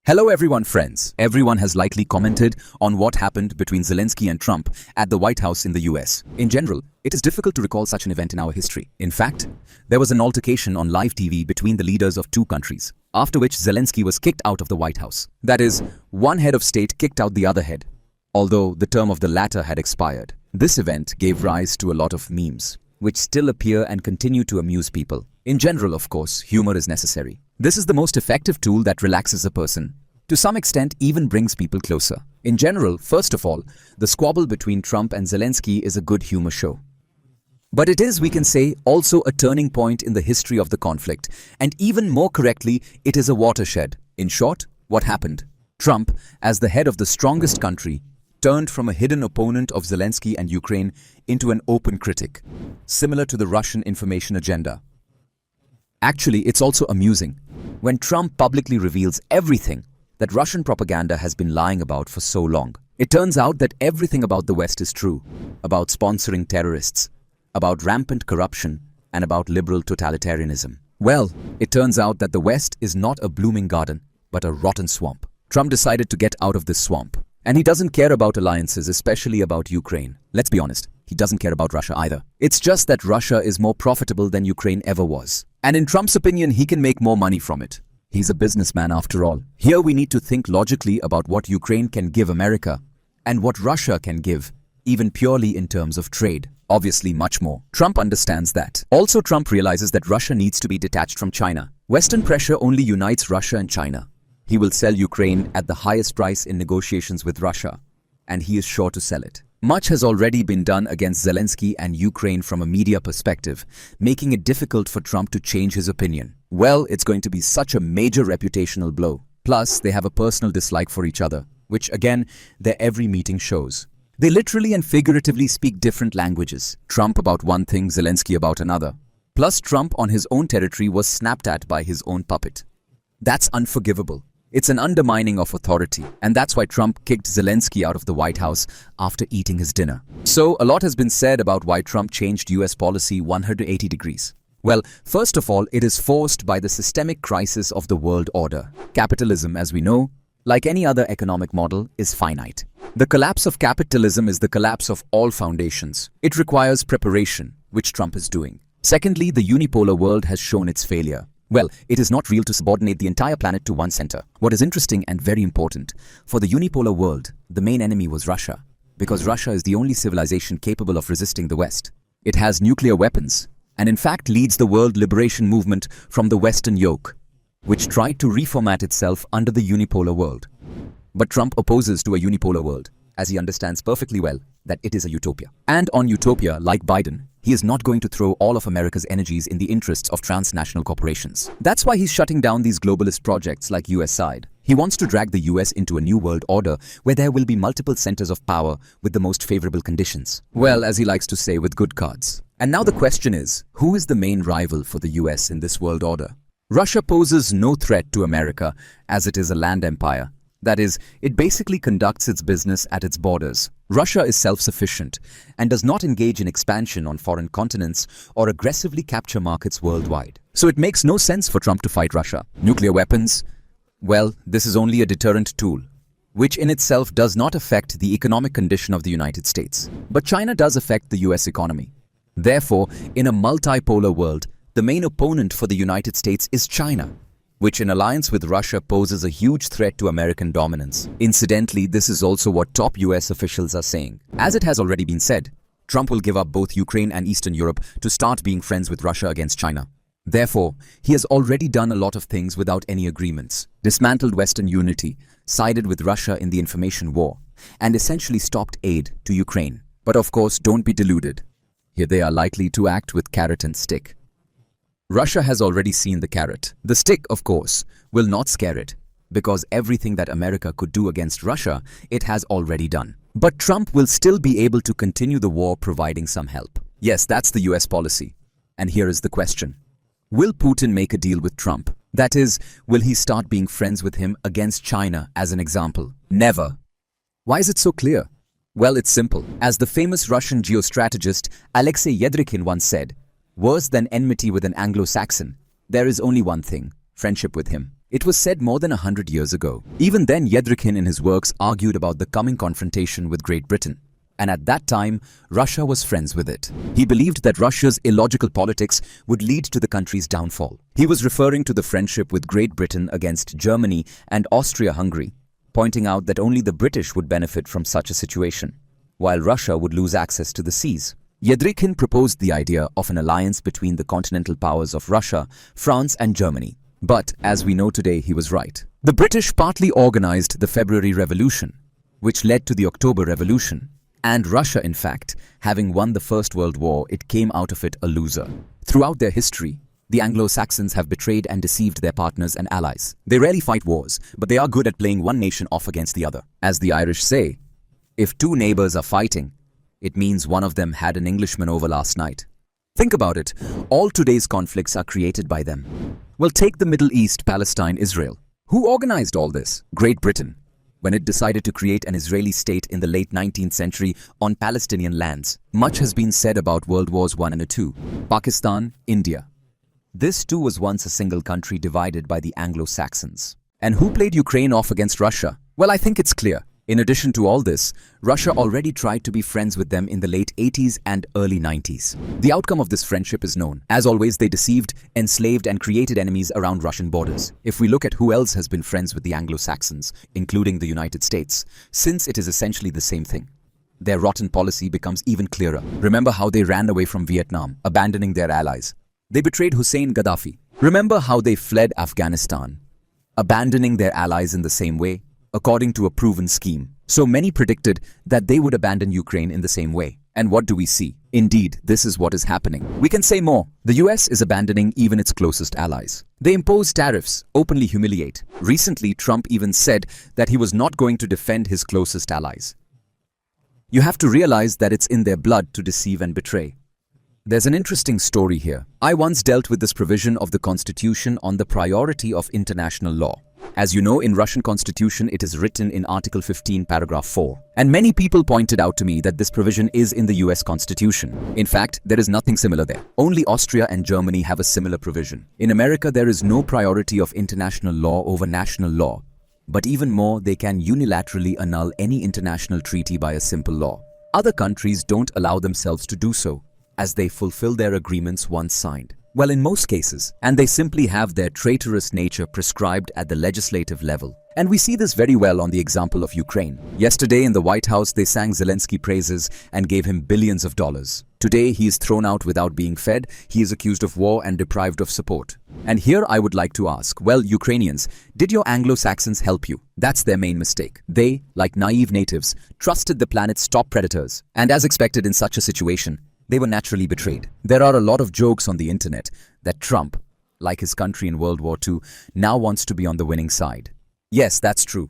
Hello everyone friends. Everyone has likely commented on what happened between Zelensky and Trump at the White House in the US. In general, it is difficult to recall such an event in our history. In fact, there was an altercation on live TV between the leaders of two countries, after which Zelensky was kicked out of the White House. That is, one head of state kicked out the other head, although the term of the latter had expired. This event gave rise to a lot of memes, which still appear and continue to amuse people. In general, of course, humor is necessary. This is the most effective tool that relaxes a person. To some extent, even brings people closer. In general, first of all, the squabble between Trump and Zelensky is a good humor show. But it is, we can say, also a turning point in the history of the conflict. And even more correctly, it is a watershed. In short, what happened? Trump, as the head of the strongest country, turned from a hidden opponent of Zelensky and Ukraine into an open critic, similar to the Russian information agenda. Actually, it's also amusing when Trump publicly reveals everything that Russian propaganda has been lying about for so long. It turns out that everything about the West is true, about sponsoring terrorists, about rampant corruption, and about liberal totalitarianism. Well, it turns out that the West is not a blooming garden, but a rotten swamp. Trump decided to get out of this swamp. And he doesn't care about alliances, especially about Ukraine. Let's be honest, he doesn't care about Russia either. It's just that Russia is more profitable than Ukraine ever was. And in Trump's opinion, he can make more money from it. He's a businessman after all. Here we need to think logically about what Ukraine can give America and what Russia can give, even purely in terms of trade. Obviously much more. Trump understands that. Also, Trump realizes that Russia needs to be detached from China. Western pressure only unites Russia and China. He will sell Ukraine at the highest price in negotiations with Russia, and he is sure to sell it. Much has already been done against Zelensky and Ukraine from a media perspective, making it difficult for Trump to change his opinion. Well, it's going to be such a major reputational blow. Plus, they have a personal dislike for each other, which again, their every meeting shows. They literally and figuratively speak different languages. Trump about one thing, Zelensky about another. Plus, Trump on his own territory was snapped at by his own puppet. That's unforgivable. It's an undermining of authority, and that's why Trump kicked Zelensky out of the White House after eating his dinner. So, a lot has been said about why Trump changed US policy 180 degrees. Well, first of all, it is forced by the systemic crisis of the world order. Capitalism, as we know, like any other economic model, is finite. The collapse of capitalism is the collapse of all foundations. It requires preparation, which Trump is doing. Secondly, the unipolar world has shown its failure. Well, it is not real to subordinate the entire planet to one center. What is interesting and very important, for the unipolar world, the main enemy was Russia, because Russia is the only civilization capable of resisting the West. It has nuclear weapons, and in fact leads the world liberation movement from the Western yoke, which tried to reformat itself under the unipolar world. But Trump opposes to a unipolar world, as he understands perfectly well that it is a utopia. And on utopia, like Biden, he is not going to throw all of America's energies in the interests of transnational corporations. That's why he's shutting down these globalist projects like US side. He wants to drag the US into a new world order where there will be multiple centers of power with the most favorable conditions. Well, as he likes to say, with good cards. And now the question is, who is the main rival for the US in this world order? Russia poses no threat to America as it is a land empire. That is, it basically conducts its business at its borders. Russia is self-sufficient and does not engage in expansion on foreign continents or aggressively capture markets worldwide. So it makes no sense for Trump to fight Russia. Nuclear weapons? Well, this is only a deterrent tool, which in itself does not affect the economic condition of the United States. But China does affect the US economy. Therefore, in a multipolar world, the main opponent for the United States is China, which in alliance with Russia poses a huge threat to American dominance. Incidentally, this is also what top US officials are saying. As it has already been said, Trump will give up both Ukraine and Eastern Europe to start being friends with Russia against China. Therefore, he has already done a lot of things without any agreements, dismantled Western unity, sided with Russia in the information war, and essentially stopped aid to Ukraine. But of course, don't be deluded. Here they are likely to act with carrot and stick. Russia has already seen the carrot. The stick, of course, will not scare it, because everything that America could do against Russia, it has already done. But Trump will still be able to continue the war providing some help. Yes, that's the US policy. And here is the question. Will Putin make a deal with Trump? That is, will he start being friends with him against China as an example? Never. Why is it so clear? Well, it's simple. As the famous Russian geostrategist Alexei Yedrikin once said, worse than enmity with an Anglo-Saxon, there is only one thing, friendship with him. It was said more than 100 years ago. Even then, Yedrikin in his works argued about the coming confrontation with Great Britain. And at that time, Russia was friends with it. He believed that Russia's illogical politics would lead to the country's downfall. He was referring to the friendship with Great Britain against Germany and Austria-Hungary, pointing out that only the British would benefit from such a situation, while Russia would lose access to the seas. Yedrikin proposed the idea of an alliance between the continental powers of Russia, France and Germany. But, as we know today, he was right. The British partly organized the February Revolution, which led to the October Revolution. And Russia, in fact, having won the First World War, it came out of it a loser. Throughout their history, the Anglo-Saxons have betrayed and deceived their partners and allies. They rarely fight wars, but they are good at playing one nation off against the other. As the Irish say, if two neighbors are fighting, it means one of them had an Englishman over last night. Think about it, all today's conflicts are created by them. Well, take the Middle East, Palestine, Israel. Who organized all this? Great Britain, when it decided to create an Israeli state in the late 19th century on Palestinian lands. Much has been said about World Wars I and II. Pakistan, India. This too was once a single country divided by the Anglo-Saxons. And who played Ukraine off against Russia? Well, I think it's clear. In addition to all this, Russia already tried to be friends with them in the late 80s and early 90s. The outcome of this friendship is known. As always, they deceived, enslaved and created enemies around Russian borders. If we look at who else has been friends with the Anglo-Saxons, including the United States, since it is essentially the same thing, their rotten policy becomes even clearer. Remember how they ran away from Vietnam, abandoning their allies. They betrayed Hussein Gaddafi. Remember how they fled Afghanistan, abandoning their allies in the same way, according to a proven scheme. So many predicted that they would abandon Ukraine in the same way. And what do we see? Indeed, this is what is happening. We can say more. The US is abandoning even its closest allies. They impose tariffs, openly humiliate. Recently, Trump even said that he was not going to defend his closest allies. You have to realize that it's in their blood to deceive and betray. There's an interesting story here. I once dealt with this provision of the Constitution on the priority of international law. As you know, in Russian Constitution, it is written in Article 15, Paragraph 4. And many people pointed out to me that this provision is in the US Constitution. In fact, there is nothing similar there. Only Austria and Germany have a similar provision. In America, there is no priority of international law over national law. But even more, they can unilaterally annul any international treaty by a simple law. Other countries don't allow themselves to do so, as they fulfill their agreements once signed. Well, in most cases, and they simply have their traitorous nature prescribed at the legislative level. And we see this very well on the example of Ukraine. Yesterday in the White House, they sang Zelensky praises and gave him billions of dollars. Today, he is thrown out without being fed, he is accused of war and deprived of support. And here I would like to ask, well, Ukrainians, did your Anglo-Saxons help you? That's their main mistake. They, like naive natives, trusted the planet's top predators. And as expected in such a situation, they were naturally betrayed. There are a lot of jokes on the internet that Trump, like his country in World War II, now wants to be on the winning side. Yes, that's true.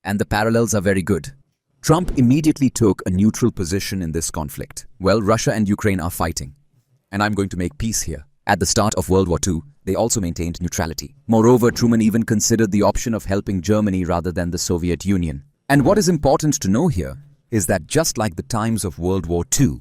And the parallels are very good. Trump immediately took a neutral position in this conflict. Well, Russia and Ukraine are fighting, and I'm going to make peace here. At the start of World War II, they also maintained neutrality. Moreover, Truman even considered the option of helping Germany rather than the Soviet Union. And what is important to know here is that just like the times of World War II,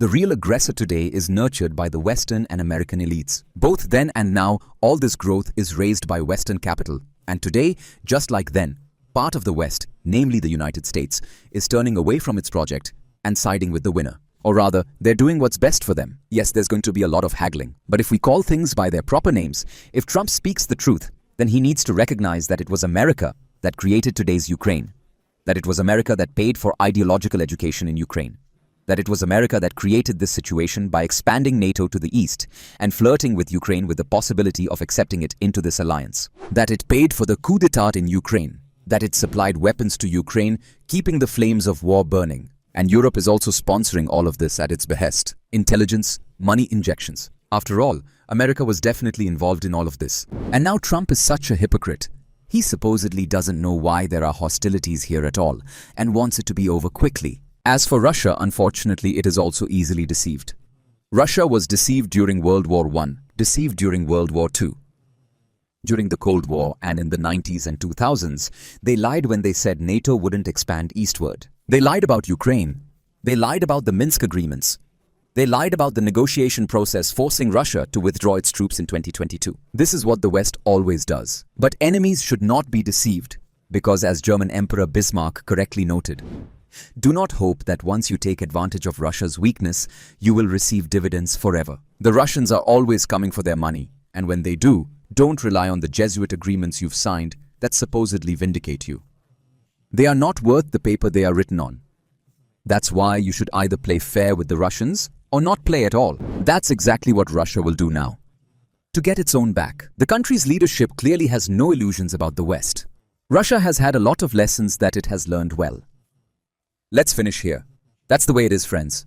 the real aggressor today is nurtured by the Western and American elites. Both then and now, all this growth is raised by Western capital. And today, just like then, part of the West, namely the United States, is turning away from its project and siding with the winner. Or rather, they're doing what's best for them. Yes, there's going to be a lot of haggling. But if we call things by their proper names, if Trump speaks the truth, then he needs to recognize that it was America that created today's Ukraine. That it was America that paid for ideological education in Ukraine. That it was America that created this situation by expanding NATO to the east and flirting with Ukraine with the possibility of accepting it into this alliance. That it paid for the coup d'etat in Ukraine. That it supplied weapons to Ukraine, keeping the flames of war burning. And Europe is also sponsoring all of this at its behest. Intelligence, money injections. After all, America was definitely involved in all of this. And now Trump is such a hypocrite. He supposedly doesn't know why there are hostilities here at all and wants it to be over quickly. As for Russia, unfortunately, it is also easily deceived. Russia was deceived during World War I, deceived during World War II. During the Cold War and in the 90s and 2000s, they lied when they said NATO wouldn't expand eastward. They lied about Ukraine. They lied about the Minsk agreements. They lied about the negotiation process forcing Russia to withdraw its troops in 2022. This is what the West always does. But enemies should not be deceived, because as German Emperor Bismarck correctly noted, do not hope that once you take advantage of Russia's weakness, you will receive dividends forever. The Russians are always coming for their money, and when they do, don't rely on the Jesuit agreements you've signed that supposedly vindicate you. They are not worth the paper they are written on. That's why you should either play fair with the Russians or not play at all. That's exactly what Russia will do now. To get its own back, the country's leadership clearly has no illusions about the West. Russia has had a lot of lessons that it has learned well. Let's finish here. That's the way it is, friends.